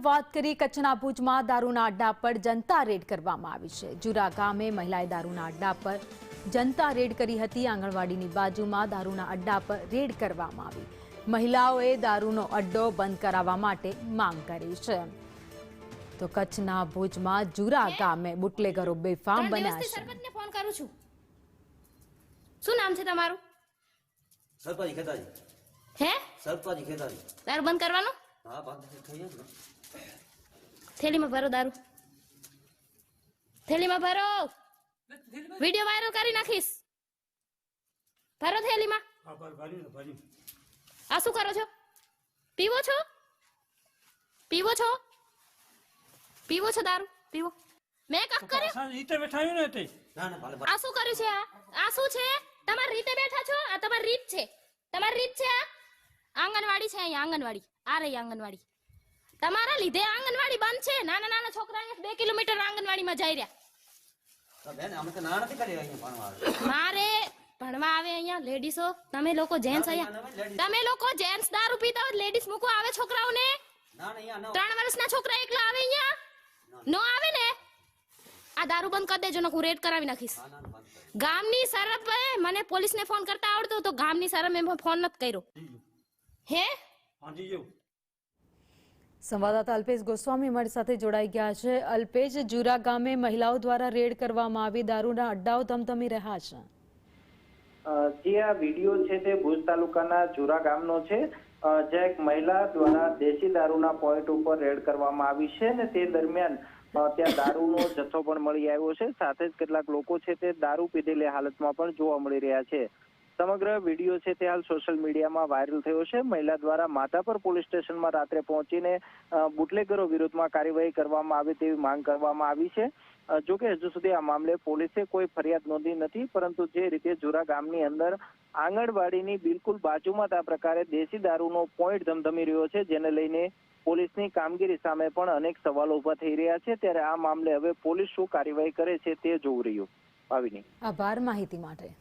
વાત કરી કચ્છના ભુજમાં દારૂના અડ્ડા પર જનતા રેડ કરવામાં આવી છે। જુરા ગામે મહિલાએ દારૂના અડ્ડા પર જનતા રેડ કરી હતી। આંગણવાડીની બાજુમાં દારૂના અડ્ડા પર રેડ કરવામાં આવી। મહિલાઓએ દારૂનો અડ્ડો બંધ કરાવવા માટે માંગ કરી છે। તો કચ્છના ભુજમાં જુરા ગામે બુટલેગરો બેફામ બન્યા છે। સરપંચને ફોન કરું છું। શું નામ છે તમારું? સરપંચ ખેતાજી। હે સરપંચ ખેતાજી। દારૂ બંધ કરવાનો? હા બંધ થઈ ગયો ને। થેલીમાં ભરો દારૂ, થેલીમાં ભરો, વિડિયો વાયરલ કરી નાખીશ। ભરો થેલીમાં। હા ભર્યું ને ભર્યું। આ શું કરો છો? પીવો છો? પીવો છો? પીવો છો દારૂ? પીવો? મેં કક કર્યું? આ રીતે બેઠાયું ને તે ના ના ભલે આ શું કર્યું છે? આ શું છે? તમારી રીતે બેઠા છો? આ તમારી રીત છે? તમારી રીત છે? આંગણવાડી છે અહીંયા, આંગણવાડી આ રહી આંગણવાડી। તમારા લીધે આંગણવાડી બંધ છે। નાના નાના છોકરા અહીંયા 2 કિલોમીટર આંગણવાડીમાં જઈ રહ્યા। તો બેન અમે તો ના નથી કરી અહીંયા ભણવા આવે। મારે ભણવા આવે અહીંયા લેડીઝો, તમે લોકો જેન્ટ્સ અહીંયા, તમે લોકો જેન્ટ્સ દારૂ પીતા હોય લેડીઝ મૂકો આવે છોકરાઓને? ના ના અહીંયા 3 વર્ષના છોકરા એકલા આવે અહીંયા? નો આવે ને? આ દારૂ બંધ કરી દેજો, હું રેડ કરાવી નાખીશ। ગામની સરપંચે મને પોલીસને ફોન કરતા આવડતો તો ગામની સરપંચે ફોન નથી કર્યો। હે હાજી જો સંવાદદાતા અલ્પેશ ગોસ્વામી અમારી સાથે જોડાઈ ગયા છે। અલ્પેશ, જુરા ગામે મહિલાઓ દ્વારા રેડ કરવામાં આવી, દારૂના અડ્ડાઓ ધમધમી રહ્યા છે। જે આ વિડીયો છે તે ભુજ તાલુકાના જુરા ગામનો છે, જ્યાં એક મહિલા દ્વારા દેશી દારૂના પોઈન્ટ ઉપર રેડ કરવામાં આવી છે અને તે દરમિયાન ત્યાં દારૂનો જથ્થો પણ મળી આવ્યો છે। સાથે જ કેટલાક લોકો છે તે દારૂ પીધેલી હાલતમાં પણ જોવા મળી રહ્યા છે। સમગ્ર વિડીયો છે તે હાલ સોશિયલ મીડિયામાં વાયરલ થયો છે। મહિલા દ્વારા માધાપર પોલીસ સ્ટેશનમાં રાત્રે પહોંચીને બુટલેગરો વિરુદ્ધમાં કાર્યવાહી કરવામાં આવે તેવી માંગ કરવામાં આવી છે। જોકે હજુ સુધી આ મામલે પોલીસે કોઈ ફરિયાદ નોંધી નથી, પરંતુ જે રીતે જુરા ગામની અંદર આંગણવાડીની બિલકુલ બાજુમાં આ પ્રકારે દેશી દારૂનો પોઈન્ટ ધમધમી રહ્યો છે, જેને લઈને પોલીસની કામગીરી સામે પણ અનેક સવાલો ઉભા થઈ રહ્યા છે। ત્યારે આ મામલે હવે પોલીસ શું કાર્યવાહી કરે છે તે જોવું રહ્યું। ભાવિની, આભાર માહિતી માટે।